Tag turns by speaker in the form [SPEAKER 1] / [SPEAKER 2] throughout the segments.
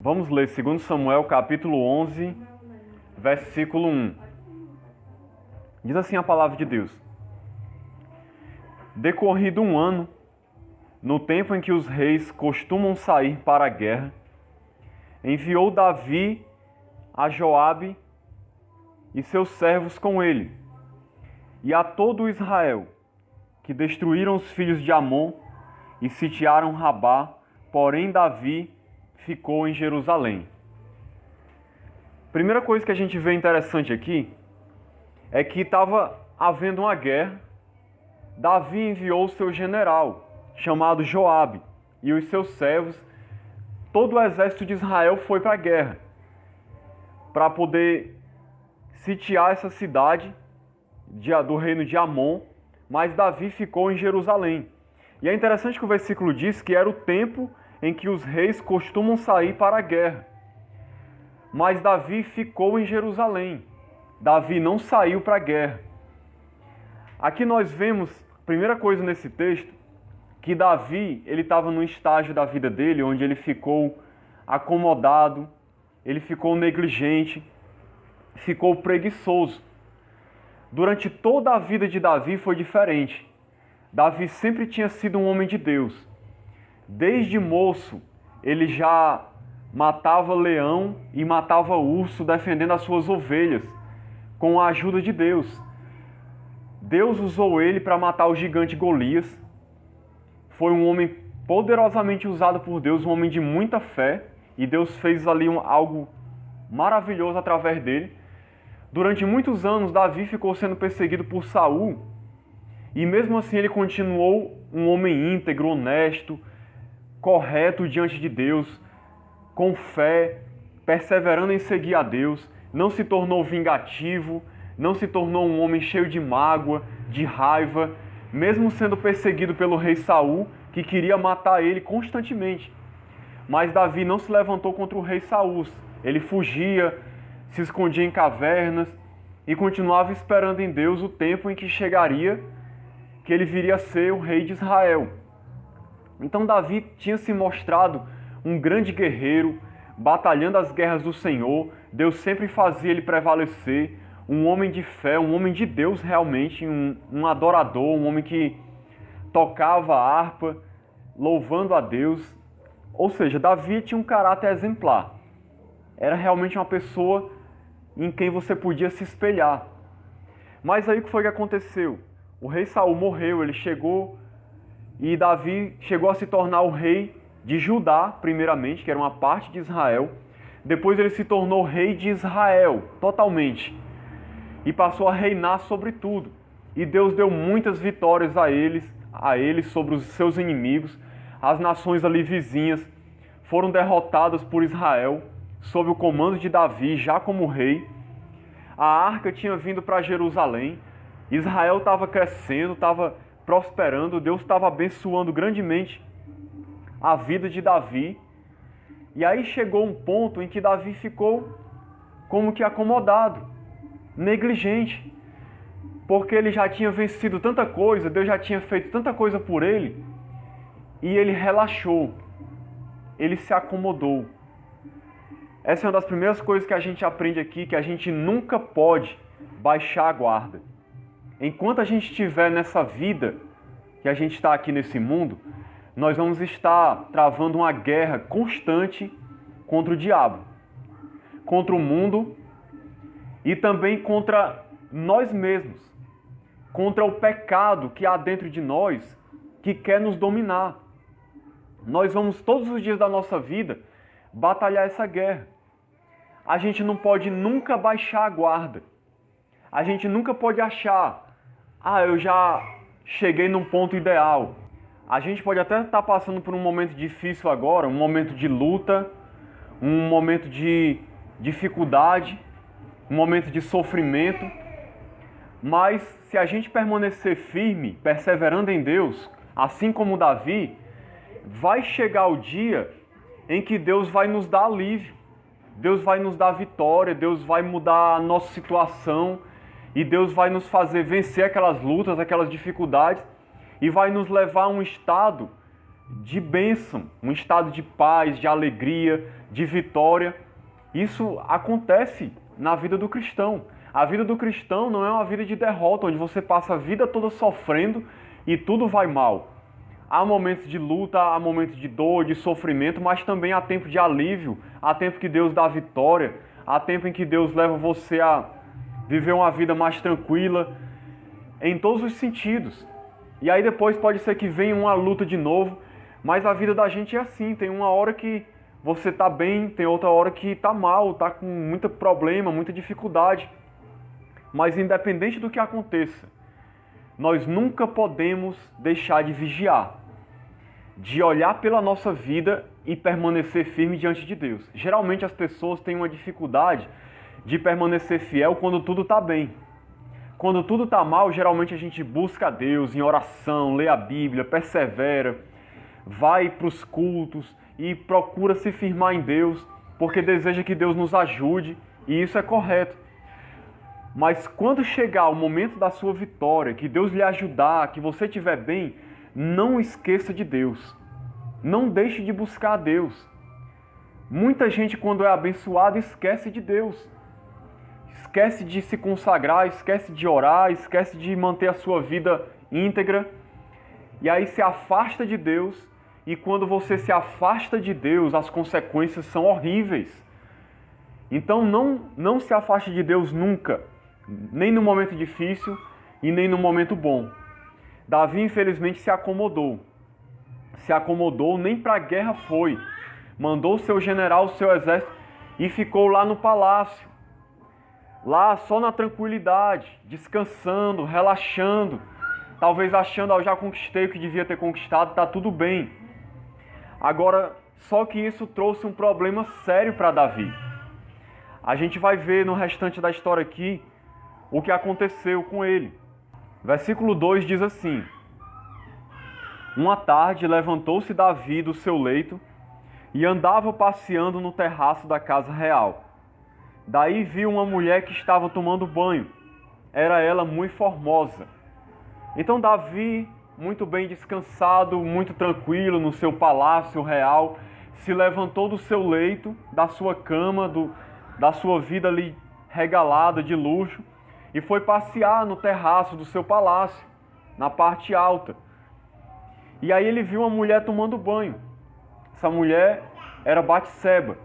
[SPEAKER 1] Vamos ler 2 Samuel capítulo 11, versículo 1. Diz assim a palavra de Deus: Decorrido um ano, no tempo em que os reis costumam sair para a guerra, enviou Davi a Joabe e seus servos com ele, e a todo Israel, que destruíram os filhos de Amon e sitiaram Rabá, porém Davi ficou em Jerusalém. Primeira coisa que a gente vê interessante aqui é que estava havendo uma guerra. Davi enviou o seu general, chamado Joabe, e os seus servos. Todo o exército de Israel foi para a guerra, para poder sitiar essa cidade do reino de Amon, mas Davi ficou em Jerusalém. E é interessante que o versículo diz que era o tempo em que os reis costumam sair para a guerra. Mas Davi ficou em Jerusalém. Davi não saiu para a guerra. Aqui nós vemos, primeira coisa nesse texto, que Davi ele estava num estágio da vida dele onde ele ficou acomodado, ele ficou negligente, ficou preguiçoso. Durante toda a vida de Davi foi diferente. Davi sempre tinha sido um homem de Deus. Desde moço, ele já matava leão e matava urso defendendo as suas ovelhas, com a ajuda de Deus. Deus usou ele para matar o gigante Golias. Foi um homem poderosamente usado por Deus, um homem de muita fé, e Deus fez ali algo maravilhoso através dele. Durante muitos anos, Davi ficou sendo perseguido por Saul, e mesmo assim ele continuou um homem íntegro, honesto, correto diante de Deus, com fé, perseverando em seguir a Deus, não se tornou vingativo, não se tornou um homem cheio de mágoa, de raiva, mesmo sendo perseguido pelo rei Saul, que queria matar ele constantemente. Mas Davi não se levantou contra o rei Saul, ele fugia, se escondia em cavernas e continuava esperando em Deus o tempo em que chegaria, que ele viria a ser o rei de Israel. Então Davi tinha se mostrado um grande guerreiro, batalhando as guerras do Senhor. Deus sempre fazia ele prevalecer, um homem de fé, um homem de Deus realmente, um adorador, um homem que tocava a harpa, louvando a Deus. Ou seja, Davi tinha um caráter exemplar. Era realmente uma pessoa em quem você podia se espelhar. Mas aí o que foi que aconteceu? O rei Saul morreu, ele chegou... E Davi chegou a se tornar o rei de Judá, primeiramente, que era uma parte de Israel. Depois ele se tornou rei de Israel, totalmente. E passou a reinar sobre tudo. E Deus deu muitas vitórias a eles sobre os seus inimigos. As nações ali vizinhas foram derrotadas por Israel, sob o comando de Davi, já como rei. A arca tinha vindo para Jerusalém. Israel estava crescendo, estava prosperando, Deus estava abençoando grandemente a vida de Davi. E aí chegou um ponto em que Davi ficou como que acomodado, negligente, porque ele já tinha vencido tanta coisa, Deus já tinha feito tanta coisa por ele, e ele relaxou, ele se acomodou. Essa é uma das primeiras coisas que a gente aprende aqui, que a gente nunca pode baixar a guarda. Enquanto a gente estiver nessa vida, que a gente está aqui nesse mundo, nós vamos estar travando uma guerra constante contra o diabo, contra o mundo e também contra nós mesmos, contra o pecado que há dentro de nós que quer nos dominar. Nós vamos todos os dias da nossa vida batalhar essa guerra. A gente não pode nunca baixar a guarda. A gente nunca pode achar: eu já cheguei num ponto ideal. A gente pode até estar passando por um momento difícil agora, um momento de luta, um momento de dificuldade, um momento de sofrimento. Mas se a gente permanecer firme, perseverando em Deus, assim como Davi, vai chegar o dia em que Deus vai nos dar alívio. Deus vai nos dar vitória, Deus vai mudar a nossa situação. E Deus vai nos fazer vencer aquelas lutas, aquelas dificuldades, e vai nos levar a um estado de bênção, um estado de paz, de alegria, de vitória. Isso acontece na vida do cristão. A vida do cristão não é uma vida de derrota, onde você passa a vida toda sofrendo e tudo vai mal. Há momentos de luta, há momentos de dor, de sofrimento, mas também há tempo de alívio, há tempo que Deus dá vitória, há tempo em que Deus leva você a viver uma vida mais tranquila, em todos os sentidos. E aí depois pode ser que venha uma luta de novo, mas a vida da gente é assim, tem uma hora que você tá bem, tem outra hora que tá mal, tá com muito problema, muita dificuldade. Mas independente do que aconteça, nós nunca podemos deixar de vigiar, de olhar pela nossa vida e permanecer firme diante de Deus. Geralmente as pessoas têm uma dificuldade de permanecer fiel quando tudo está bem. Quando tudo está mal, geralmente a gente busca a Deus em oração, lê a Bíblia, persevera, vai para os cultos e procura se firmar em Deus, porque deseja que Deus nos ajude, e isso é correto. Mas quando chegar o momento da sua vitória, que Deus lhe ajudar, que você estiver bem, não esqueça de Deus. Não deixe de buscar a Deus. Muita gente, quando é abençoada, esquece de Deus. Esquece de se consagrar, esquece de orar, esquece de manter a sua vida íntegra. E aí se afasta de Deus. E quando você se afasta de Deus, as consequências são horríveis. Então não se afaste de Deus nunca. Nem no momento difícil e nem no momento bom. Davi, infelizmente, se acomodou. Se acomodou, nem para a guerra foi. Mandou seu general, seu exército e ficou lá no palácio. Lá só na tranquilidade, descansando, relaxando. Talvez achando, eu já conquistei o que devia ter conquistado, tá tudo bem. Agora, só que isso trouxe um problema sério para Davi. A gente vai ver no restante da história aqui o que aconteceu com ele. Versículo 2 diz assim: Uma tarde levantou-se Davi do seu leito e andava passeando no terraço da casa real. Daí viu uma mulher que estava tomando banho. Era ela muito formosa. Então Davi, muito bem descansado, muito tranquilo no seu palácio real, se levantou do seu leito, da sua cama, da sua vida ali regalada de luxo, e foi passear no terraço do seu palácio, na parte alta. E aí ele viu uma mulher tomando banho. Essa mulher era Batseba.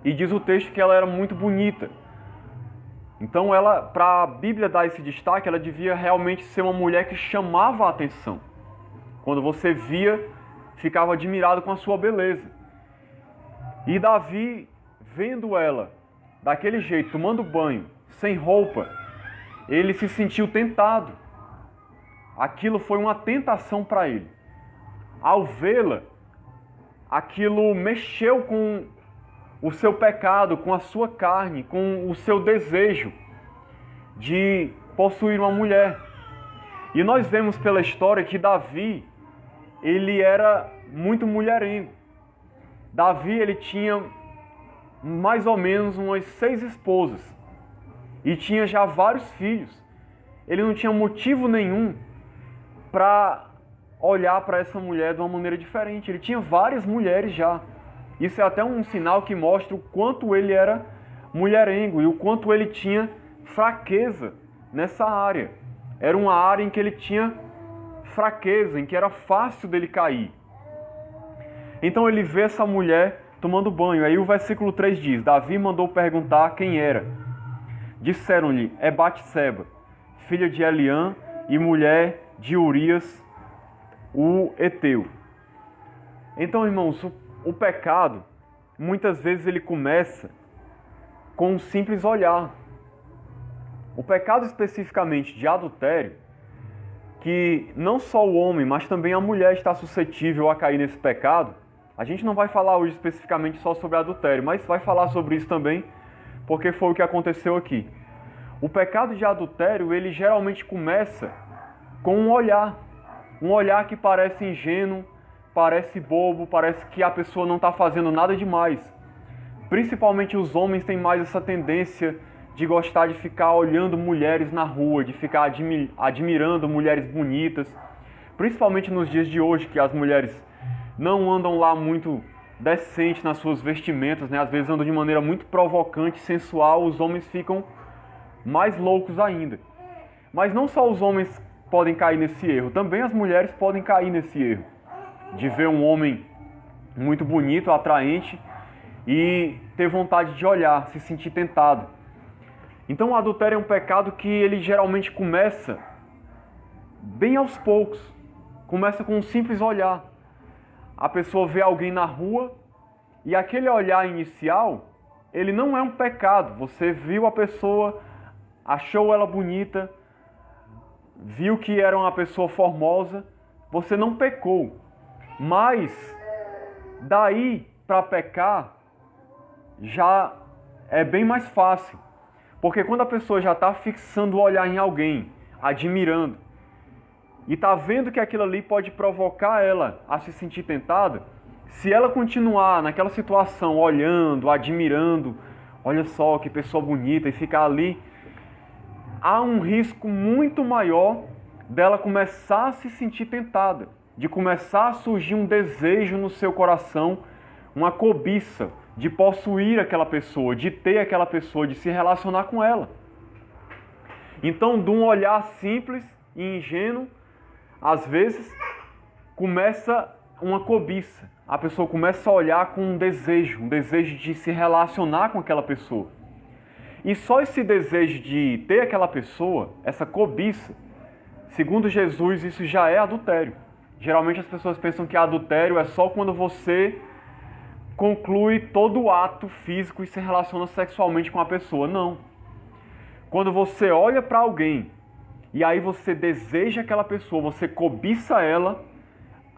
[SPEAKER 1] E diz o texto que ela era muito bonita. Então ela, para a Bíblia dar esse destaque, ela devia realmente ser uma mulher que chamava a atenção. Quando você via, ficava admirado com a sua beleza. E Davi, vendo ela daquele jeito, tomando banho, sem roupa, ele se sentiu tentado. Aquilo foi uma tentação para ele. Ao vê-la, aquilo mexeu com o seu pecado, com a sua carne, com o seu desejo de possuir uma mulher. E nós vemos pela história que Davi, ele era muito mulherengo. Davi, ele tinha mais ou menos umas 6 esposas e tinha já vários filhos. Ele não tinha motivo nenhum para olhar para essa mulher de uma maneira diferente. Ele tinha várias mulheres já. Isso é até um sinal que mostra o quanto ele era mulherengo e o quanto ele tinha fraqueza nessa área. Era uma área em que ele tinha fraqueza, em que era fácil dele cair. Então ele vê essa mulher tomando banho. Aí o versículo 3 diz: Davi mandou perguntar quem era. Disseram-lhe: é Batseba, filha de Eliã e mulher de Urias, o Eteu. Então, irmãos, o pecado, muitas vezes ele começa com um simples olhar. O pecado especificamente de adultério, que não só o homem, mas também a mulher está suscetível a cair nesse pecado. A gente não vai falar hoje especificamente só sobre adultério, mas vai falar sobre isso também, porque foi o que aconteceu aqui. O pecado de adultério, ele geralmente começa com um olhar que parece ingênuo, parece bobo, parece que a pessoa não está fazendo nada demais. Principalmente os homens têm mais essa tendência de gostar de ficar olhando mulheres na rua, de ficar admirando mulheres bonitas. Principalmente nos dias de hoje, que as mulheres não andam lá muito decente nas suas vestimentas, né? Às vezes andam de maneira muito provocante, sensual, os homens ficam mais loucos ainda. Mas não só os homens podem cair nesse erro, também as mulheres podem cair nesse erro, de ver um homem muito bonito, atraente, e ter vontade de olhar, se sentir tentado. Então o adultério é um pecado que ele geralmente começa bem aos poucos, começa com um simples olhar. A pessoa vê alguém na rua e aquele olhar inicial, ele não é um pecado. Você viu a pessoa, achou ela bonita, viu que era uma pessoa formosa, você não pecou. Mas daí para pecar já é bem mais fácil. Porque quando a pessoa já está fixando o olhar em alguém, admirando, e está vendo que aquilo ali pode provocar ela a se sentir tentada, se ela continuar naquela situação, olhando, admirando, olha só que pessoa bonita, e ficar ali, há um risco muito maior dela começar a se sentir tentada, de começar a surgir um desejo no seu coração, uma cobiça de possuir aquela pessoa, de ter aquela pessoa, de se relacionar com ela. Então, de um olhar simples e ingênuo, às vezes, começa uma cobiça. A pessoa começa a olhar com um desejo de se relacionar com aquela pessoa. E só esse desejo de ter aquela pessoa, essa cobiça, segundo Jesus, isso já é adultério. Geralmente as pessoas pensam que adultério é só quando você conclui todo o ato físico e se relaciona sexualmente com a pessoa. Não. Quando você olha para alguém e aí você deseja aquela pessoa, você cobiça ela,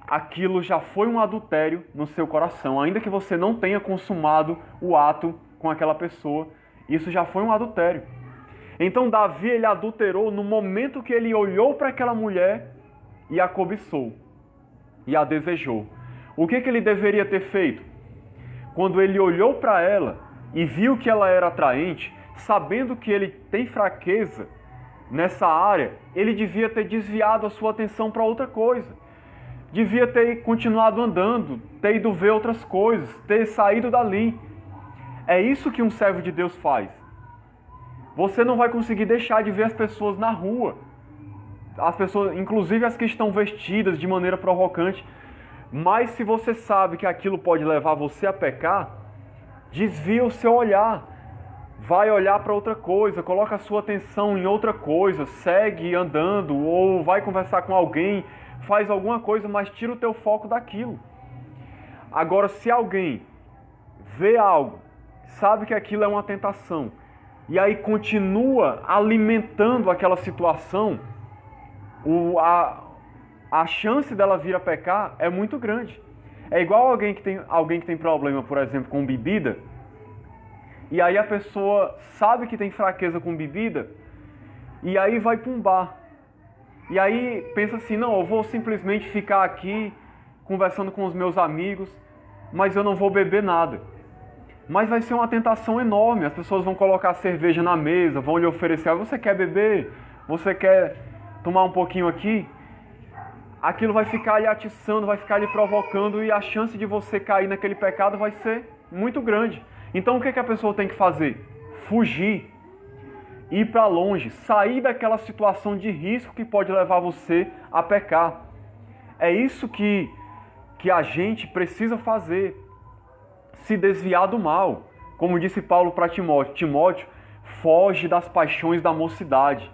[SPEAKER 1] aquilo já foi um adultério no seu coração. Ainda que você não tenha consumado o ato com aquela pessoa, isso já foi um adultério. Então Davi, ele adulterou no momento que ele olhou para aquela mulher e a cobiçou, e a desejou. O que ele deveria ter feito? Quando ele olhou para ela e viu que ela era atraente, sabendo que ele tem fraqueza nessa área, ele devia ter desviado a sua atenção para outra coisa. Devia ter continuado andando, ter ido ver outras coisas, ter saído dali. É isso que um servo de Deus faz. Você não vai conseguir deixar de ver as pessoas na rua. As pessoas, inclusive as que estão vestidas de maneira provocante. Mas se você sabe que aquilo pode levar você a pecar, desvia o seu olhar. Vai olhar para outra coisa, coloca a sua atenção em outra coisa, segue andando ou vai conversar com alguém, faz alguma coisa, mas tira o teu foco daquilo. Agora, se alguém vê algo, sabe que aquilo é uma tentação, e aí continua alimentando aquela situação, a chance dela vir a pecar é muito grande. É igual alguém que tem problema, por exemplo, com bebida, e aí a pessoa sabe que tem fraqueza com bebida, e aí vai para um bar. E aí pensa assim, não, eu vou simplesmente ficar aqui conversando com os meus amigos, mas eu não vou beber nada. Mas vai ser uma tentação enorme, as pessoas vão colocar cerveja na mesa, vão lhe oferecer, você quer beber? Você quer tomar um pouquinho aqui? Aquilo vai ficar lhe atiçando, vai ficar lhe provocando, e a chance de você cair naquele pecado vai ser muito grande. Então o que a pessoa tem que fazer? Fugir, ir para longe, sair daquela situação de risco que pode levar você a pecar. É isso que a gente precisa fazer, se desviar do mal. Como disse Paulo para Timóteo, Timóteo, foge das paixões da mocidade.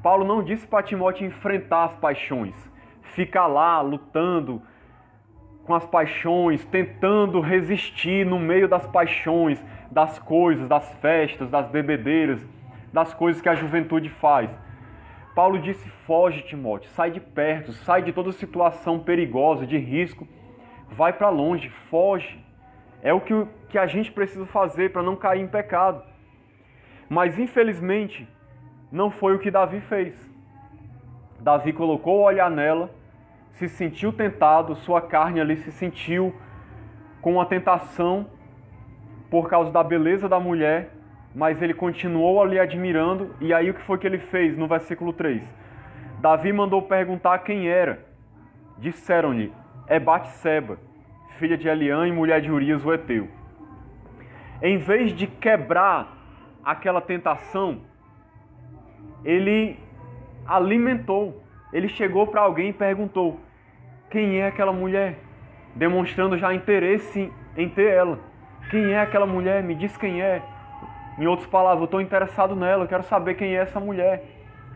[SPEAKER 1] Paulo não disse para Timóteo enfrentar as paixões, ficar lá lutando com as paixões, tentando resistir no meio das paixões, das coisas, das festas, das bebedeiras, das coisas que a juventude faz. Paulo disse, foge, Timóteo, sai de perto, sai de toda situação perigosa, de risco, vai para longe, foge. É o que a gente precisa fazer para não cair em pecado. Mas infelizmente, não foi o que Davi fez. Davi colocou o olhar nela, se sentiu tentado, sua carne ali se sentiu com uma tentação por causa da beleza da mulher, mas ele continuou ali admirando, e aí o que foi que ele fez no versículo 3? Davi mandou perguntar quem era. Disseram-lhe, é Batseba, filha de Eliã e mulher de Urias o Heteu. Em vez de quebrar aquela tentação, ele alimentou. Ele chegou para alguém e perguntou: quem é aquela mulher? Demonstrando já interesse em ter ela. Quem é aquela mulher? Me diz quem é. Em outras palavras, eu estou interessado nela, eu quero saber quem é essa mulher.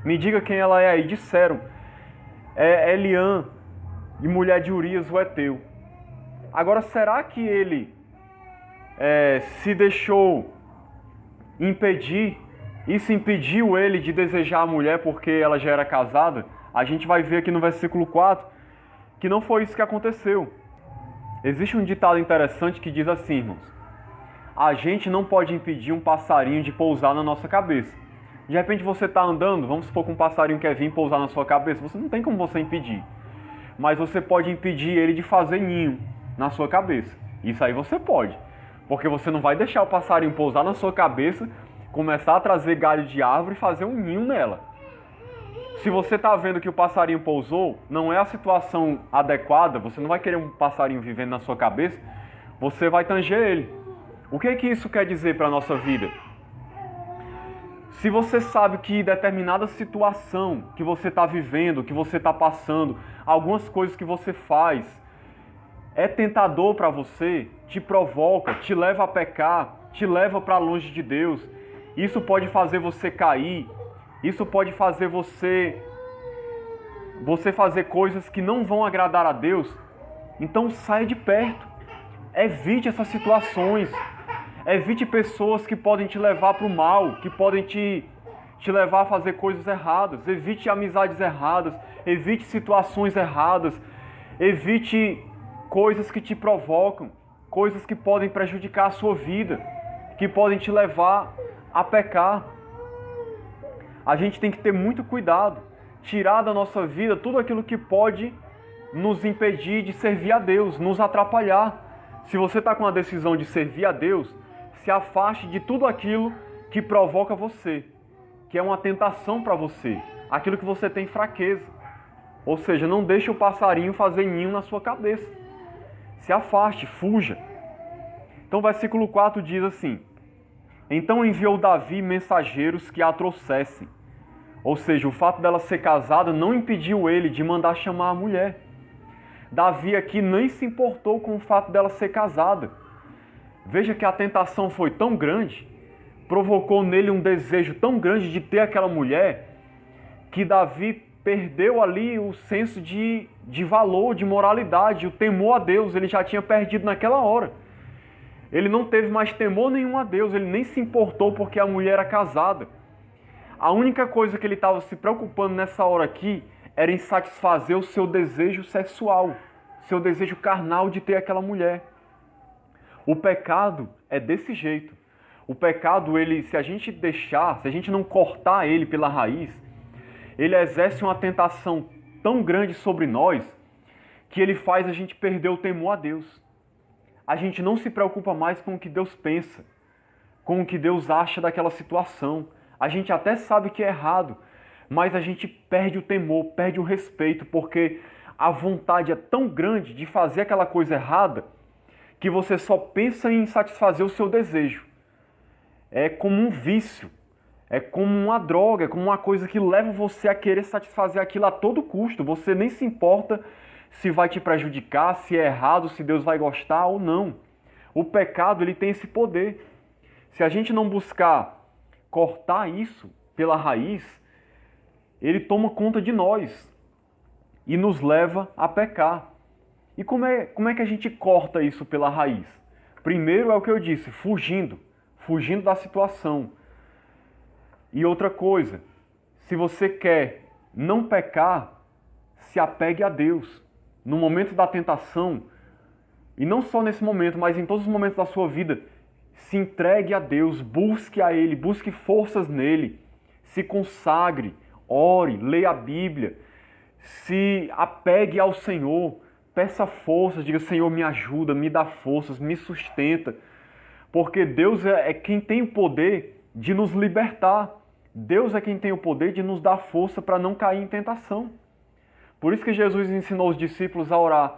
[SPEAKER 1] Me diga quem ela é. E disseram: é Eliã e mulher de Urias o Heteu. Agora, será que ele se deixou impedir? Isso impediu ele de desejar a mulher porque ela já era casada? A gente vai ver aqui no versículo 4 que não foi isso que aconteceu. Existe um ditado interessante que diz assim, irmãos: a gente não pode impedir um passarinho de pousar na nossa cabeça. De repente você está andando, vamos supor que um passarinho quer vir pousar na sua cabeça, você não tem como você impedir. Mas você pode impedir ele de fazer ninho na sua cabeça. Isso aí você pode. Porque você não vai deixar o passarinho pousar na sua cabeça, começar a trazer galho de árvore e fazer um ninho nela. Se você está vendo que o passarinho pousou, não é a situação adequada, você não vai querer um passarinho vivendo na sua cabeça, você vai tanger ele. O que é que isso quer dizer para a nossa vida? Se você sabe que determinada situação que você está vivendo, que você está passando, algumas coisas que você faz, é tentador para você, te provoca, te leva a pecar, te leva para longe de Deus, isso pode fazer você cair, isso pode fazer você fazer coisas que não vão agradar a Deus. Então saia de perto, evite essas situações, evite pessoas que podem te levar para o mal, que podem te levar a fazer coisas erradas, evite amizades erradas, evite situações erradas, evite coisas que te provocam, coisas que podem prejudicar a sua vida, que podem te levar a pecar. A gente tem que ter muito cuidado, tirar da nossa vida tudo aquilo que pode nos impedir de servir a Deus, nos atrapalhar. Se você está com a decisão de servir a Deus, se afaste de tudo aquilo que provoca você, que é uma tentação para você, aquilo que você tem fraqueza. Ou seja, não deixe o passarinho fazer ninho na sua cabeça. Se afaste, fuja. Então o versículo 4 diz assim: então enviou Davi mensageiros que a trouxessem. Ou seja, o fato dela ser casada não impediu ele de mandar chamar a mulher. Davi aqui nem se importou com o fato dela ser casada. Veja que a tentação foi tão grande, provocou nele um desejo tão grande de ter aquela mulher, que Davi perdeu ali o senso de valor, de moralidade, o temor a Deus, ele já tinha perdido naquela hora. Ele não teve mais temor nenhum a Deus, ele nem se importou porque a mulher era casada. A única coisa que ele estava se preocupando nessa hora aqui era em satisfazer o seu desejo sexual, seu desejo carnal de ter aquela mulher. O pecado é desse jeito. O pecado, se a gente deixar, se a gente não cortar ele pela raiz, ele exerce uma tentação tão grande sobre nós que ele faz a gente perder o temor a Deus. A gente não se preocupa mais com o que Deus pensa, com o que Deus acha daquela situação. A gente até sabe que é errado, mas a gente perde o temor, perde o respeito, porque a vontade é tão grande de fazer aquela coisa errada que você só pensa em satisfazer o seu desejo. É como um vício, é como uma droga, é como uma coisa que leva você a querer satisfazer aquilo a todo custo. Você nem se importa se vai te prejudicar, se é errado, se Deus vai gostar ou não. O pecado, ele tem esse poder. Se a gente não buscar cortar isso pela raiz, ele toma conta de nós e nos leva a pecar. E como é que a gente corta isso pela raiz? Primeiro é o que eu disse, fugindo da situação. E outra coisa, se você quer não pecar, se apegue a Deus. No momento da tentação, e não só nesse momento, mas em todos os momentos da sua vida, se entregue a Deus, busque a Ele, busque forças nele, se consagre, ore, leia a Bíblia, se apegue ao Senhor, peça forças, diga: Senhor, me ajuda, me dá forças, me sustenta, porque Deus é quem tem o poder de nos libertar, Deus é quem tem o poder de nos dar força para não cair em tentação. Por isso que Jesus ensinou os discípulos a orar: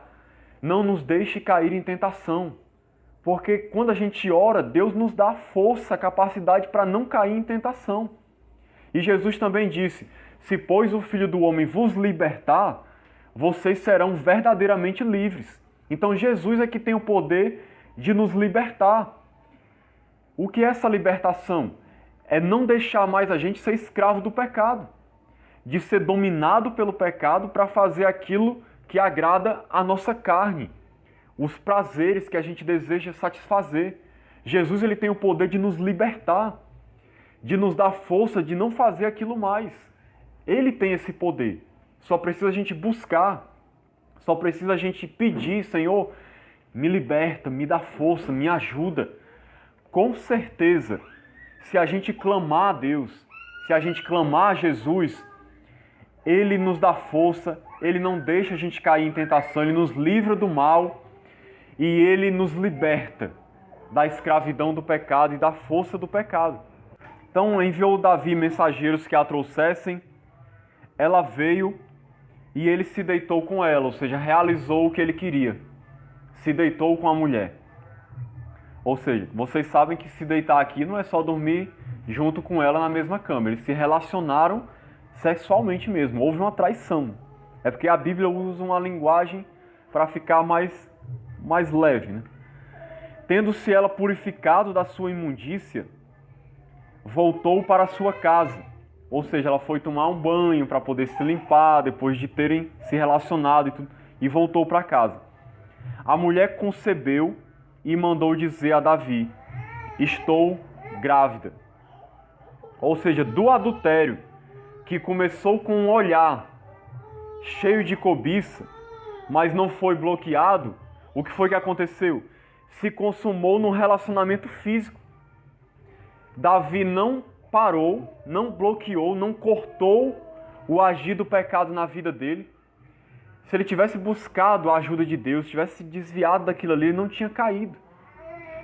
[SPEAKER 1] não nos deixe cair em tentação. Porque quando a gente ora, Deus nos dá a força, a capacidade para não cair em tentação. E Jesus também disse: se, pois, o Filho do Homem vos libertar, vocês serão verdadeiramente livres. Então Jesus é que tem o poder de nos libertar. O que é essa libertação? É não deixar mais a gente ser escravo do pecado, de ser dominado pelo pecado para fazer aquilo que agrada a nossa carne, os prazeres que a gente deseja satisfazer. Jesus ele tem o poder de nos libertar, de nos dar força de não fazer aquilo mais. Ele tem esse poder. Só precisa a gente buscar, só precisa a gente pedir: Senhor, me liberta, me dá força, me ajuda. Com certeza, se a gente clamar a Deus, se a gente clamar a Jesus, Ele nos dá força, Ele não deixa a gente cair em tentação, Ele nos livra do mal e Ele nos liberta da escravidão do pecado e da força do pecado. Então enviou Davi mensageiros que a trouxessem, ela veio e ele se deitou com ela, ou seja, realizou o que ele queria. Se deitou com a mulher. Ou seja, vocês sabem que se deitar aqui não é só dormir junto com ela na mesma cama. Eles se relacionaram sexualmente mesmo. Houve uma traição. É porque a Bíblia usa uma linguagem para ficar mais leve, né? Tendo-se ela purificado da sua imundícia, voltou para a sua casa. Ou seja, ela foi tomar um banho para poder se limpar, depois de terem se relacionado e tudo, e voltou para casa. A mulher concebeu e mandou dizer a Davi: estou grávida. Ou seja, do adultério, que começou com um olhar cheio de cobiça, mas não foi bloqueado, o que foi que aconteceu? Se consumou num relacionamento físico. Davi não parou, não bloqueou, não cortou o agir do pecado na vida dele. Se ele tivesse buscado a ajuda de Deus, tivesse se desviado daquilo ali, ele não tinha caído.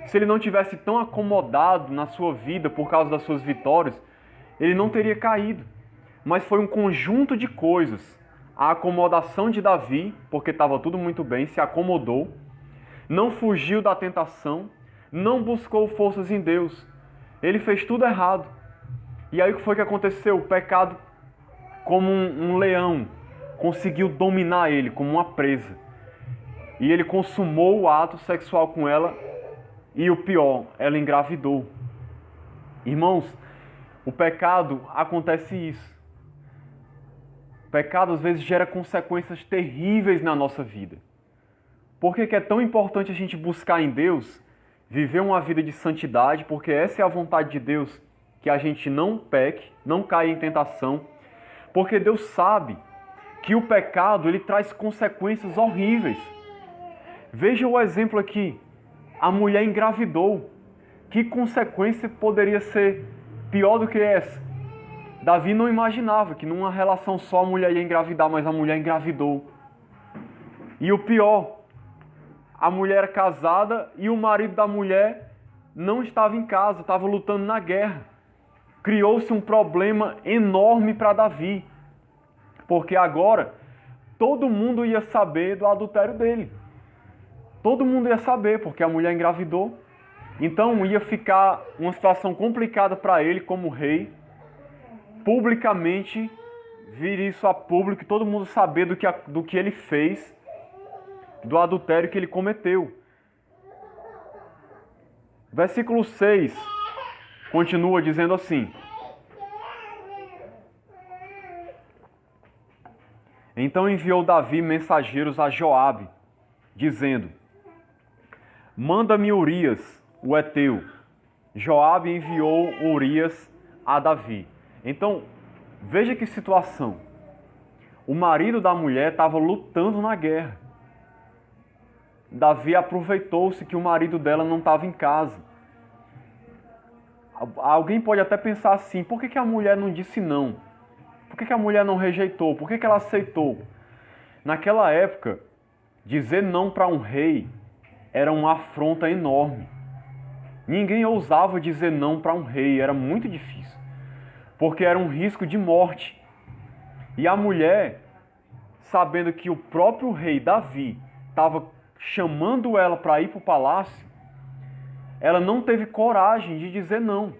[SPEAKER 1] Se ele não tivesse tão acomodado na sua vida por causa das suas vitórias, ele não teria caído. Mas foi um conjunto de coisas. A acomodação de Davi, porque estava tudo muito bem, se acomodou, não fugiu da tentação, não buscou forças em Deus. Ele fez tudo errado. E aí o que foi que aconteceu? O pecado, como um leão, conseguiu dominar ele como uma presa. E ele consumou o ato sexual com ela e o pior, ela engravidou. Irmãos, o pecado acontece isso. O pecado às vezes gera consequências terríveis na nossa vida. Por que é tão importante a gente buscar em Deus, viver uma vida de santidade? Porque essa é a vontade de Deus, que a gente não peque, não caia em tentação. Porque Deus sabe que o pecado ele traz consequências horríveis. Veja o exemplo aqui. A mulher engravidou. Que consequência poderia ser pior do que essa? Davi não imaginava que numa relação só a mulher ia engravidar, mas a mulher engravidou. E o pior, a mulher era casada e o marido da mulher não estava em casa, estava lutando na guerra. Criou-se um problema enorme para Davi, porque agora todo mundo ia saber do adultério dele. Todo mundo ia saber, porque a mulher engravidou. Então ia ficar uma situação complicada para ele como rei, publicamente vir isso a público, todo mundo saber do que ele fez, do adultério que ele cometeu. Versículo 6 continua dizendo assim: então enviou Davi mensageiros a Joabe, dizendo: manda-me Urias, o heteu. Joabe enviou Urias a Davi. Então, veja que situação. O marido da mulher estava lutando na guerra. Davi aproveitou-se que o marido dela não estava em casa. Alguém pode até pensar assim: por que a mulher não disse não? Por que a mulher não rejeitou? Por que ela aceitou? Naquela época, dizer não para um rei era uma afronta enorme. Ninguém ousava dizer não para um rei, era muito difícil, porque era um risco de morte. E a mulher, sabendo que o próprio rei Davi estava chamando ela para ir para o palácio, ela não teve coragem de dizer não.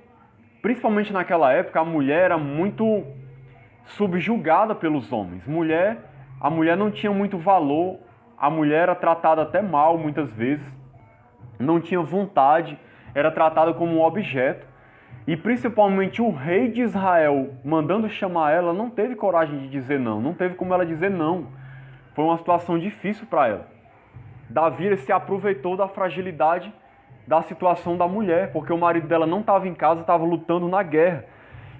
[SPEAKER 1] Principalmente naquela época, a mulher era muito subjugada pelos homens. A mulher não tinha muito valor, a mulher era tratada até mal muitas vezes, não tinha vontade, era tratada como um objeto. E principalmente o rei de Israel, mandando chamar ela, não teve coragem de dizer não, não teve como ela dizer não. Foi uma situação difícil para ela. Davi se aproveitou da fragilidade da situação da mulher, porque o marido dela não estava em casa, estava lutando na guerra.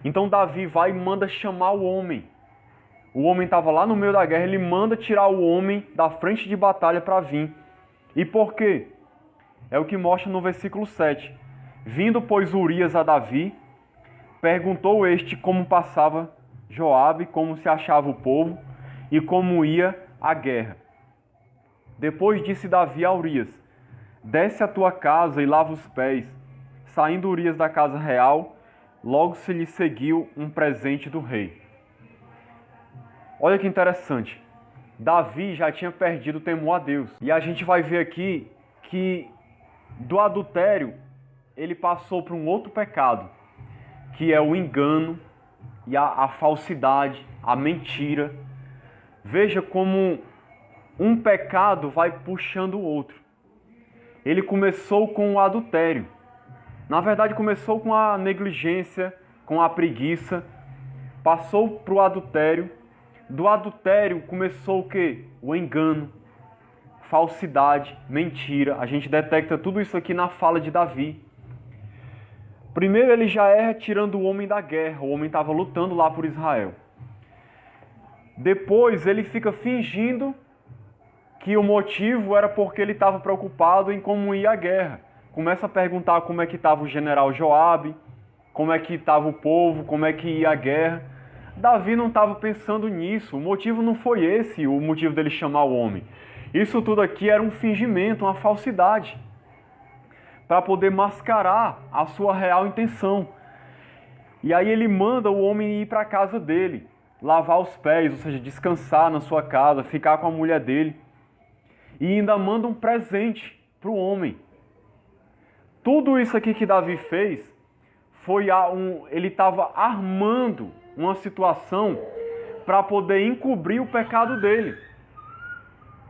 [SPEAKER 1] Então Davi vai e manda chamar o homem. O homem estava lá no meio da guerra, ele manda tirar o homem da frente de batalha para vir. E por quê? É o que mostra no versículo 7. Vindo, pois, Urias a Davi, perguntou este como passava Joabe, como se achava o povo e como ia a guerra. Depois disse Davi a Urias: desce à tua casa e lava os pés. Saindo Urias da casa real, logo se lhe seguiu um presente do rei. Olha que interessante. Davi já tinha perdido o temor a Deus. E a gente vai ver aqui que do adultério ele passou para um outro pecado, que é o engano e a falsidade, a mentira. Veja como um pecado vai puxando o outro. Ele começou com o adultério. Na verdade, começou com a negligência, com a preguiça, passou para o adultério. Do adultério começou o quê? O engano, falsidade, mentira. A gente detecta tudo isso aqui na fala de Davi. Primeiro ele já erra tirando o homem da guerra. O homem estava lutando lá por Israel. Depois ele fica fingindo que o motivo era porque ele estava preocupado em como ia a guerra. Começa a perguntar como é que estava o general Joabe, como é que estava o povo, como é que ia a guerra. Davi não estava pensando nisso, o motivo não foi esse, o motivo dele chamar o homem. Isso tudo aqui era um fingimento, uma falsidade, para poder mascarar a sua real intenção. E aí ele manda o homem ir para a casa dele, lavar os pés, ou seja, descansar na sua casa, ficar com a mulher dele. E ainda manda um presente para o homem. Tudo isso aqui que Davi fez, ele estava armando uma situação para poder encobrir o pecado dele.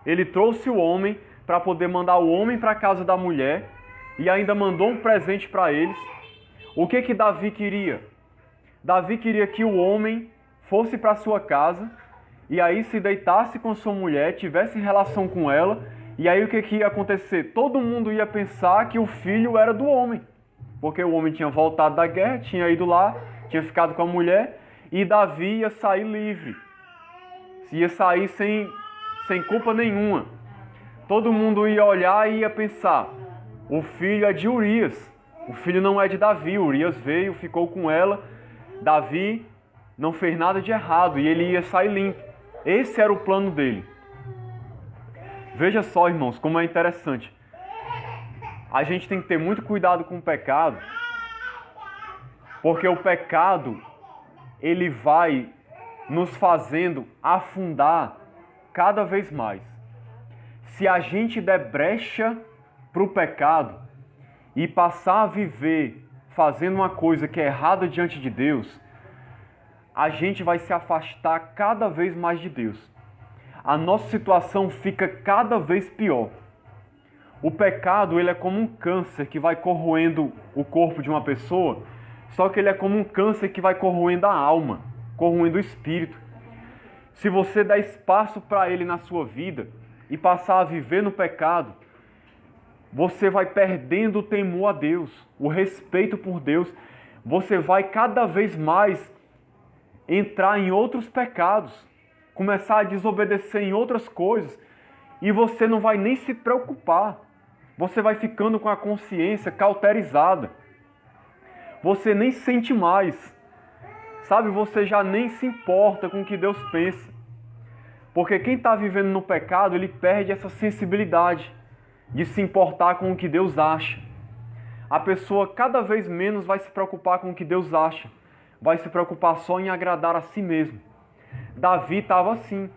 [SPEAKER 1] Ele trouxe o homem para poder mandar o homem para a casa da mulher e ainda mandou um presente para eles. O que Davi queria? Davi queria que o homem fosse para sua casa e aí se deitasse com sua mulher, tivesse relação com ela, e aí o que ia acontecer? Todo mundo ia pensar que o filho era do homem, porque o homem tinha voltado da guerra, tinha ido lá, tinha ficado com a mulher, e Davi ia sair livre, ia sair sem culpa nenhuma. Todo mundo ia olhar e ia pensar: o filho é de Urias, o filho não é de Davi. Urias veio, ficou com ela, Davi não fez nada de errado e ele ia sair limpo. Esse era o plano dele. Veja só, irmãos, como é interessante. A gente tem que ter muito cuidado com o pecado, porque o pecado, ele vai nos fazendo afundar cada vez mais. Se a gente der brecha para o pecado e passar a viver fazendo uma coisa que é errada diante de Deus, a gente vai se afastar cada vez mais de Deus. A nossa situação fica cada vez pior. O pecado, ele é como um câncer que vai corroendo o corpo de uma pessoa, só que ele é como um câncer que vai corroendo a alma, corroendo o espírito. Se você der espaço para ele na sua vida e passar a viver no pecado, você vai perdendo o temor a Deus, o respeito por Deus. Você vai cada vez mais entrar em outros pecados, começar a desobedecer em outras coisas, e você não vai nem se preocupar. Você vai ficando com a consciência cauterizada. Você nem sente mais. Sabe, você já nem se importa com o que Deus pensa. Porque quem está vivendo no pecado, ele perde essa sensibilidade de se importar com o que Deus acha. A pessoa cada vez menos vai se preocupar com o que Deus acha. Vai se preocupar só em agradar a si mesmo. Davi estava assim.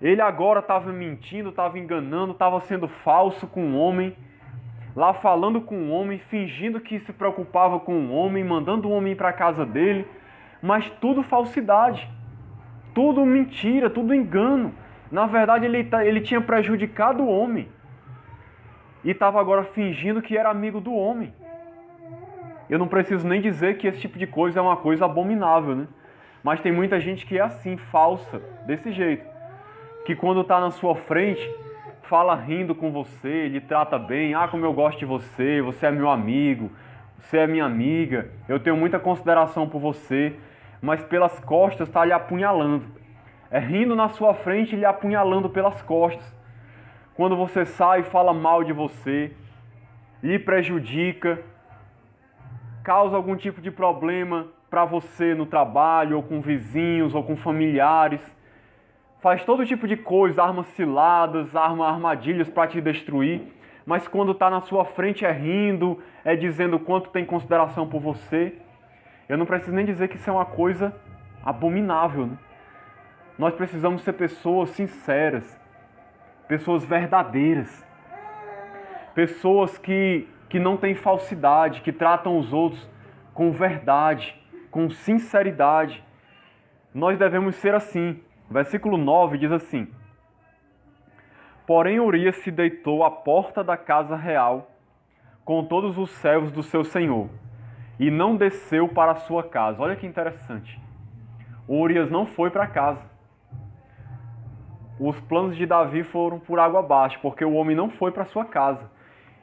[SPEAKER 1] Ele agora estava mentindo, estava enganando, estava sendo falso com o homem, lá falando com o homem, fingindo que se preocupava com o homem, mandando o homem ir para a casa dele, mas tudo falsidade, tudo mentira, tudo engano. Na verdade, ele tinha prejudicado o homem e estava agora fingindo que era amigo do homem. Eu não preciso nem dizer que esse tipo de coisa é uma coisa abominável, né? Mas tem muita gente que é assim, falsa, desse jeito. Que quando está na sua frente, fala rindo com você, lhe trata bem. Ah, como eu gosto de você, você é meu amigo, você é minha amiga, eu tenho muita consideração por você. Mas pelas costas está lhe apunhalando. É rindo na sua frente e lhe apunhalando pelas costas. Quando você sai, fala mal de você, lhe prejudica, causa algum tipo de problema para você no trabalho, ou com vizinhos, ou com familiares. Faz todo tipo de coisa, arma ciladas, arma armadilhas para te destruir. Mas quando está na sua frente é rindo, é dizendo quanto tem consideração por você. Eu não preciso nem dizer que isso é uma coisa abominável, né? Nós precisamos ser pessoas sinceras, pessoas verdadeiras, pessoas que não têm falsidade, que tratam os outros com verdade, com sinceridade. Nós devemos ser assim. Versículo 9 diz assim: Porém Urias se deitou à porta da casa real com todos os servos do seu senhor e não desceu para a sua casa. Olha que interessante. Urias não foi para casa. Os planos de Davi foram por água abaixo, porque o homem não foi para sua casa.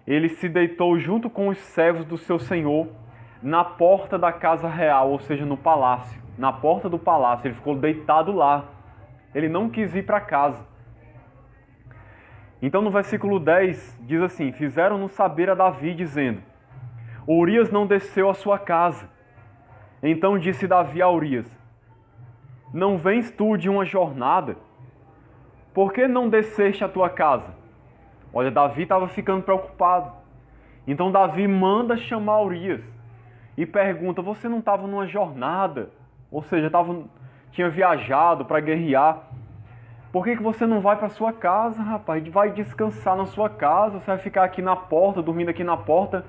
[SPEAKER 1] Ele se deitou junto com os servos do seu senhor na porta da casa real, ou seja, no palácio, na porta do palácio. Ele ficou deitado lá. Ele não quis ir para casa. Então no versículo 10 diz assim: Fizeram-no saber a Davi, dizendo: Urias não desceu à sua casa. Então disse Davi a Urias: Não vens tu de uma jornada? Por que não desceste à tua casa? Olha, Davi estava ficando preocupado. Então Davi manda chamar Urias e pergunta: Você não estava numa jornada? Ou seja, tinha viajado para guerrear. Por que você não vai para sua casa, rapaz? Vai descansar na sua casa, você vai ficar aqui na porta, dormindo aqui na porta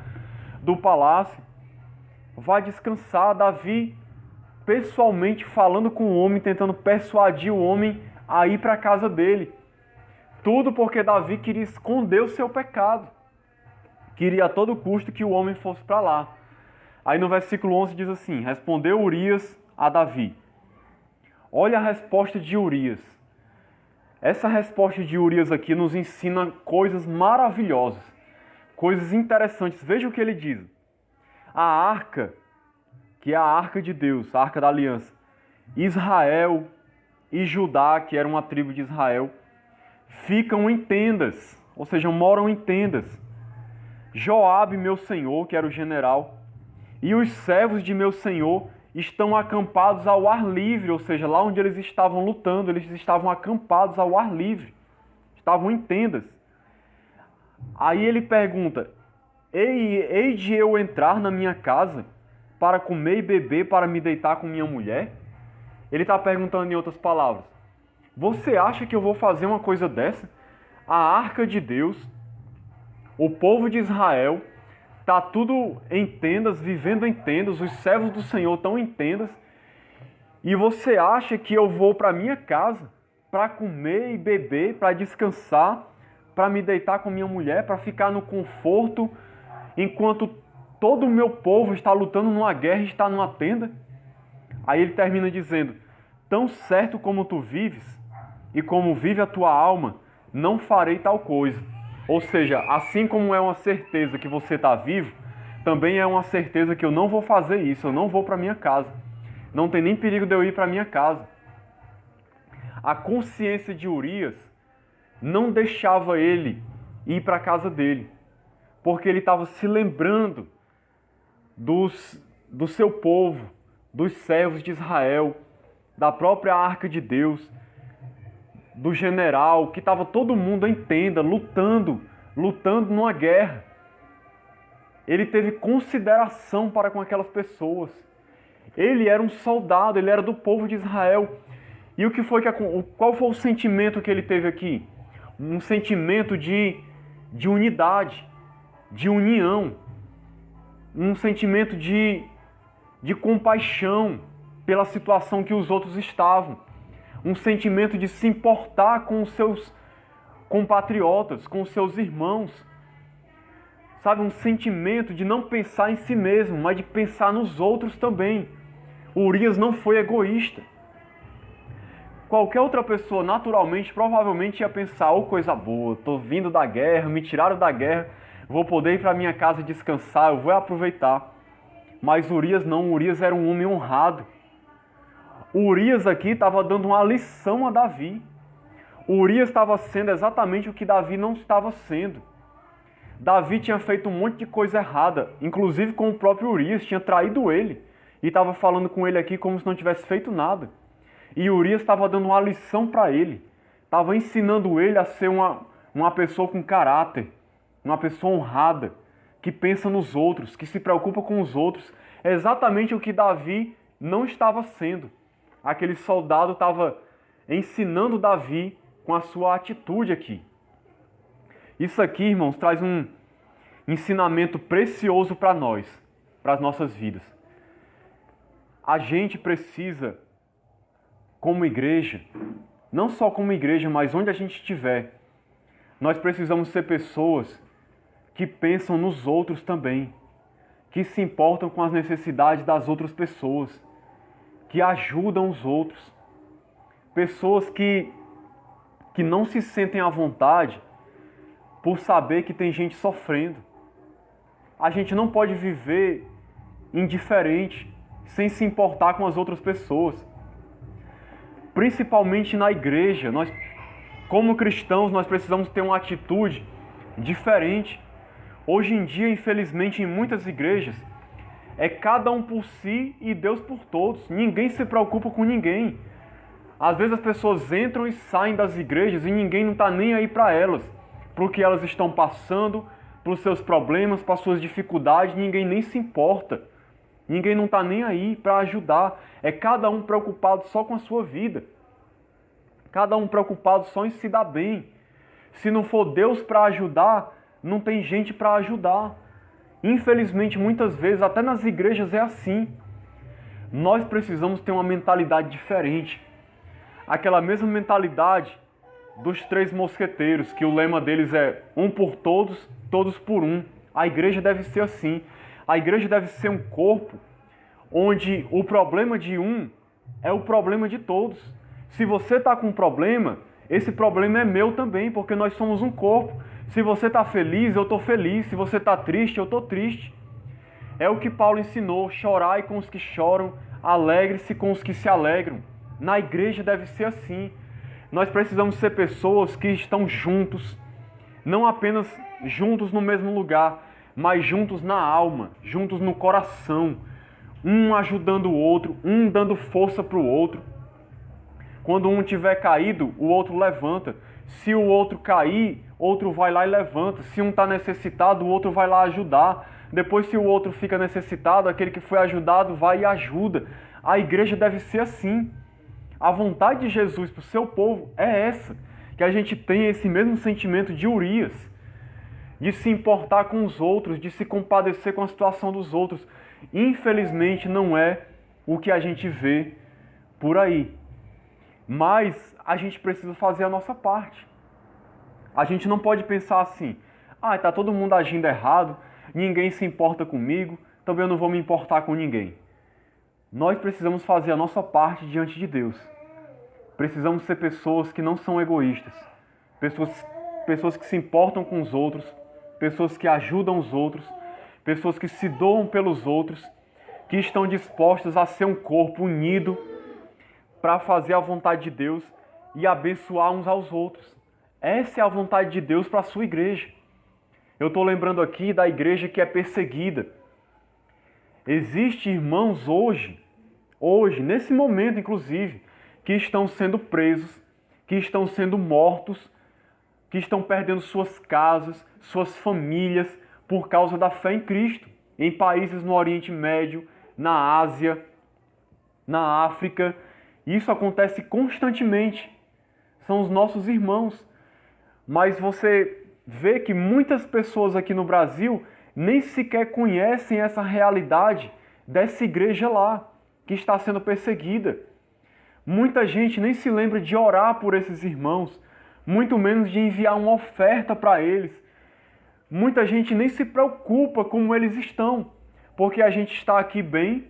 [SPEAKER 1] do palácio. Vai descansar. Davi pessoalmente falando com o homem, tentando persuadir o homem a ir para a casa dele. Tudo porque Davi queria esconder o seu pecado. Queria a todo custo que o homem fosse para lá. Aí no versículo 11 diz assim: Respondeu Urias a Davi. Olha a resposta de Urias. Essa resposta de Urias aqui nos ensina coisas maravilhosas, coisas interessantes. Veja o que ele diz. A arca, que é a arca de Deus, a arca da aliança, Israel e Judá, que era uma tribo de Israel, ficam em tendas, ou seja, moram em tendas. Joabe, meu senhor, que era o general, e os servos de meu senhor estão acampados ao ar livre, ou seja, lá onde eles estavam lutando, eles estavam acampados ao ar livre, estavam em tendas. Aí ele pergunta: hei de eu entrar na minha casa para comer e beber, para me deitar com minha mulher? Ele está perguntando em outras palavras: você acha que eu vou fazer uma coisa dessa? A arca de Deus, o povo de Israel, está tudo em tendas, vivendo em tendas, os servos do Senhor estão em tendas, e você acha que eu vou para minha casa para comer e beber, para descansar, para me deitar com minha mulher, para ficar no conforto, enquanto todo o meu povo está lutando numa guerra e está numa tenda? Aí ele termina dizendo: tão certo como tu vives e como vive a tua alma, não farei tal coisa. Ou seja, assim como é uma certeza que você está vivo, também é uma certeza que eu não vou fazer isso, eu não vou para minha casa. Não tem nem perigo de eu ir para minha casa. A consciência de Urias não deixava ele ir para a casa dele, porque ele estava se lembrando do seu povo, dos servos de Israel, da própria arca de Deus, do general, que estava todo mundo em tenda, lutando numa guerra. Ele teve consideração para com aquelas pessoas. Ele era um soldado, ele era do povo de Israel. E o que foi qual foi o sentimento que ele teve aqui? Um sentimento de unidade, de união, um sentimento de compaixão pela situação que os outros estavam, um sentimento de se importar com os seus compatriotas, com os seus irmãos. Sabe, um sentimento de não pensar em si mesmo, mas de pensar nos outros também. Urias não foi egoísta. Qualquer outra pessoa, naturalmente, provavelmente ia pensar, oh, coisa boa, tô vindo da guerra, me tiraram da guerra, vou poder ir para minha casa descansar, eu vou aproveitar. Mas Urias não, Urias era um homem honrado. Urias aqui estava dando uma lição a Davi. Urias estava sendo exatamente o que Davi não estava sendo. Davi tinha feito um monte de coisa errada, inclusive com o próprio Urias, tinha traído ele. E estava falando com ele aqui como se não tivesse feito nada. E Urias estava dando uma lição para ele. Estava ensinando ele a ser uma pessoa com caráter, uma pessoa honrada, que pensa nos outros, que se preocupa com os outros. É exatamente o que Davi não estava sendo. Aquele soldado estava ensinando Davi com a sua atitude aqui. Isso aqui, irmãos, traz um ensinamento precioso para nós, para as nossas vidas. A gente precisa, como igreja, não só como igreja, mas onde a gente estiver, nós precisamos ser pessoas que pensam nos outros também, que se importam com as necessidades das outras pessoas, que ajudam os outros. Pessoas que não se sentem à vontade por saber que tem gente sofrendo. A gente não pode viver indiferente, sem se importar com as outras pessoas. Principalmente na igreja, nós, como cristãos, nós precisamos ter uma atitude diferente. Hoje em dia, infelizmente, em muitas igrejas, é cada um por si e Deus por todos. Ninguém se preocupa com ninguém. Às vezes as pessoas entram e saem das igrejas e ninguém não está nem aí para elas, para o que elas estão passando, para os seus problemas, para as suas dificuldades, ninguém nem se importa. Ninguém não está nem aí para ajudar. É cada um preocupado só com a sua vida. Cada um preocupado só em se dar bem. Se não for Deus para ajudar, não tem gente para ajudar. Infelizmente, muitas vezes, até nas igrejas é assim. Nós precisamos ter uma mentalidade diferente. Aquela mesma mentalidade dos 3 mosqueteiros, que o lema deles é um por todos, todos por um. A igreja deve ser assim. A igreja deve ser um corpo onde o problema de um é o problema de todos. Se você está com um problema, esse problema é meu também, porque nós somos um corpo. Se você está feliz, eu estou feliz. Se você está triste, eu estou triste. É o que Paulo ensinou: chorai com os que choram, alegre-se com os que se alegram. Na igreja deve ser assim. Nós precisamos ser pessoas que estão juntos, não apenas juntos no mesmo lugar, mas juntos na alma, juntos no coração, um ajudando o outro, um dando força para o outro. Quando um tiver caído, o outro levanta. Se o outro cair, outro vai lá e levanta. Se um está necessitado, o outro vai lá ajudar. Depois, se o outro fica necessitado, aquele que foi ajudado vai e ajuda. A igreja deve ser assim. A vontade de Jesus para o seu povo é essa, que a gente tenha esse mesmo sentimento de Urias, de se importar com os outros, de se compadecer com a situação dos outros. Infelizmente não é o que a gente vê por aí. Mas a gente precisa fazer a nossa parte. A gente não pode pensar assim: ah, está todo mundo agindo errado, ninguém se importa comigo, também eu não vou me importar com ninguém. Nós precisamos fazer a nossa parte diante de Deus. Precisamos ser pessoas que não são egoístas, pessoas que se importam com os outros, pessoas que ajudam os outros, pessoas que se doam pelos outros, que estão dispostas a ser um corpo unido para fazer a vontade de Deus e abençoar uns aos outros. Essa é a vontade de Deus para a sua igreja. Eu estou lembrando aqui da igreja que é perseguida. Existem irmãos hoje, nesse momento inclusive, que estão sendo presos, que estão sendo mortos, que estão perdendo suas casas, suas famílias, por causa da fé em Cristo, em países no Oriente Médio, na Ásia, na África. Isso acontece constantemente. São os nossos irmãos. Mas você vê que muitas pessoas aqui no Brasil nem sequer conhecem essa realidade dessa igreja lá, que está sendo perseguida. Muita gente nem se lembra de orar por esses irmãos, muito menos de enviar uma oferta para eles. Muita gente nem se preocupa como eles estão, porque a gente está aqui bem,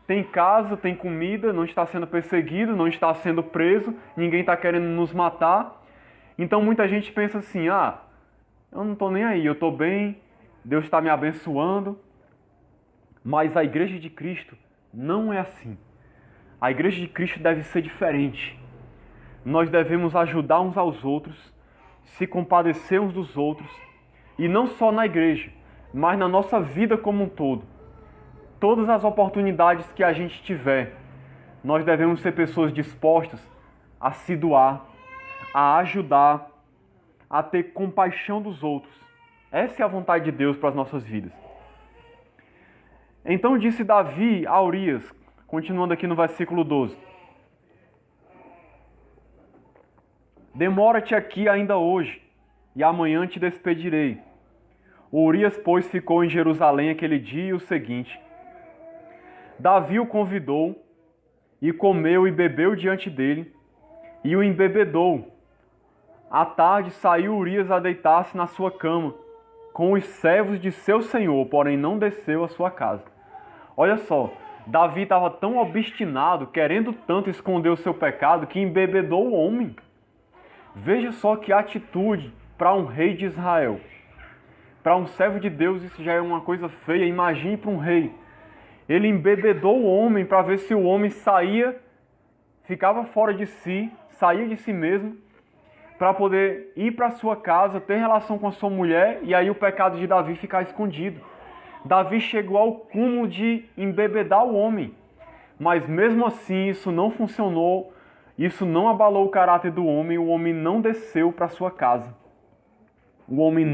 [SPEAKER 1] tem casa, tem comida, não está sendo perseguido, não está sendo preso, ninguém está querendo nos matar. Então muita gente pensa assim, eu não estou nem aí, eu estou bem, Deus está me abençoando. Mas a igreja de Cristo não é assim. A igreja de Cristo deve ser diferente. Nós devemos ajudar uns aos outros, se compadecer uns dos outros, e não só na igreja, mas na nossa vida como um todo. Todas as oportunidades que a gente tiver, nós devemos ser pessoas dispostas a se doar, a ajudar, a ter compaixão dos outros. Essa é a vontade de Deus para as nossas vidas. Então disse Davi a Urias, continuando aqui no versículo 12: Demora-te aqui ainda hoje, e amanhã te despedirei. Urias, pois, ficou em Jerusalém aquele dia e o seguinte. Davi o convidou, e comeu e bebeu diante dele, e o embebedou. À tarde saiu Urias a deitar-se na sua cama, com os servos de seu senhor, porém não desceu à sua casa. Olha só, Davi estava tão obstinado, querendo tanto esconder o seu pecado, que embebedou o homem. Veja só que atitude para um rei de Israel. Para um servo de Deus isso já é uma coisa feia, imagine para um rei. Ele embebedou o homem para ver se o homem saía, ficava fora de si, saía de si mesmo, para poder ir para sua casa, ter relação com a sua mulher, e aí o pecado de Davi ficar escondido. Davi chegou ao cúmulo de embebedar o homem, mas mesmo assim isso não funcionou, isso não abalou o caráter do homem, o homem não desceu para sua casa. O homem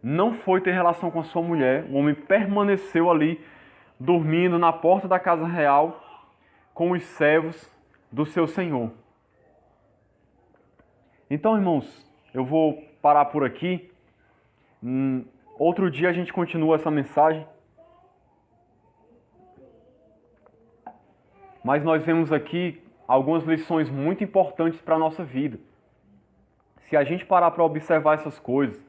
[SPEAKER 1] não foi ter relação com a sua mulher, o homem permaneceu ali, dormindo na porta da casa real, com os servos do seu senhor. Então, irmãos, eu vou parar por aqui. Outro dia a gente continua essa mensagem. Mas nós vemos aqui algumas lições muito importantes para a nossa vida. Se a gente parar para observar essas coisas,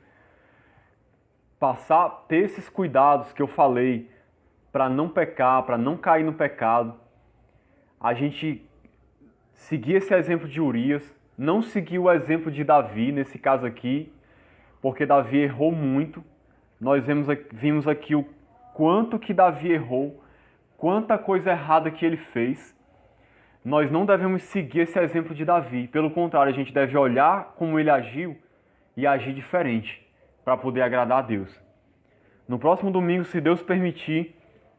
[SPEAKER 1] ter esses cuidados que eu falei, para não pecar, para não cair no pecado, a gente seguir esse exemplo de Urias, não seguir o exemplo de Davi, nesse caso aqui, porque Davi errou muito. Nós vimos aqui o quanto que Davi errou, quanta coisa errada que ele fez. Nós não devemos seguir esse exemplo de Davi. Pelo contrário, a gente deve olhar como ele agiu e agir diferente para poder agradar a Deus. No próximo domingo, se Deus permitir,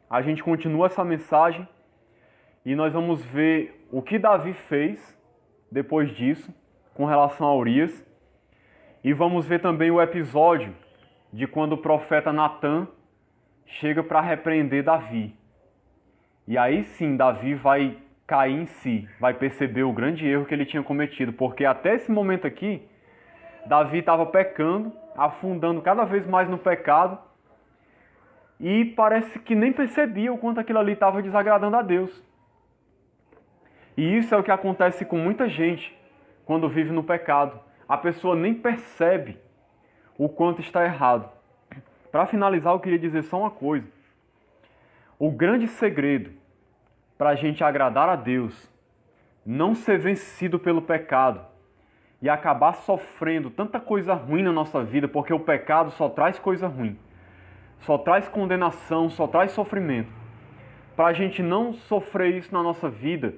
[SPEAKER 1] a gente continua essa mensagem e nós vamos ver o que Davi fez depois disso com relação a Urias. E vamos ver também o episódio de quando o profeta Natan chega para repreender Davi. E aí sim, Davi vai cair em si, vai perceber o grande erro que ele tinha cometido, porque até esse momento aqui, Davi estava pecando, afundando cada vez mais no pecado, e parece que nem percebia o quanto aquilo ali estava desagradando a Deus. E isso é o que acontece com muita gente quando vive no pecado. A pessoa nem percebe o quanto está errado. Para finalizar, eu queria dizer só uma coisa. O grande segredo para a gente agradar a Deus, não ser vencido pelo pecado e acabar sofrendo tanta coisa ruim na nossa vida, porque o pecado só traz coisa ruim, só traz condenação, só traz sofrimento. Para a gente não sofrer isso na nossa vida,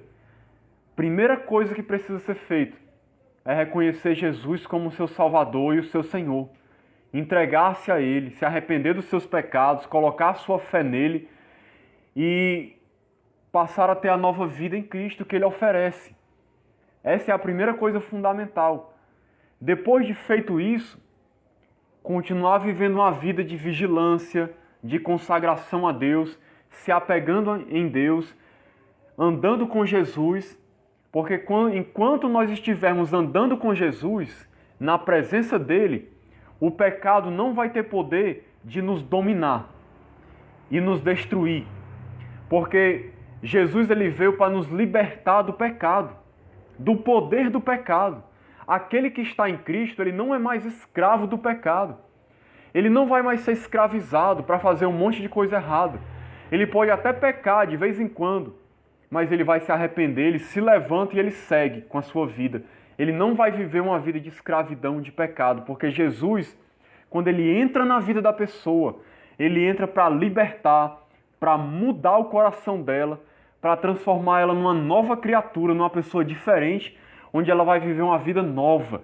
[SPEAKER 1] primeira coisa que precisa ser feita é reconhecer Jesus como seu Salvador e o seu Senhor. Entregar-se a Ele, se arrepender dos seus pecados, colocar a sua fé nele e passar a ter a nova vida em Cristo que Ele oferece. Essa é a primeira coisa fundamental. Depois de feito isso, continuar vivendo uma vida de vigilância, de consagração a Deus, se apegando em Deus, andando com Jesus Porque enquanto nós estivermos andando com Jesus, na presença dele, o pecado não vai ter poder de nos dominar e nos destruir. Porque Jesus ele veio para nos libertar do pecado, do poder do pecado. Aquele que está em Cristo, ele não é mais escravo do pecado. Ele não vai mais ser escravizado para fazer um monte de coisa errada. Ele pode até pecar de vez em quando, mas ele vai se arrepender, ele se levanta e ele segue com a sua vida. Ele não vai viver uma vida de escravidão, de pecado, porque Jesus, quando ele entra na vida da pessoa, ele entra para libertar, para mudar o coração dela, para transformar ela numa nova criatura, numa pessoa diferente, onde ela vai viver uma vida nova,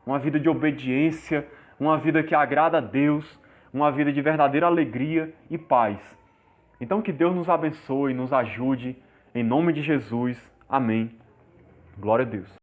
[SPEAKER 1] uma vida de obediência, uma vida que agrada a Deus, uma vida de verdadeira alegria e paz. Então que Deus nos abençoe, nos ajude, em nome de Jesus. Amém. Glória a Deus.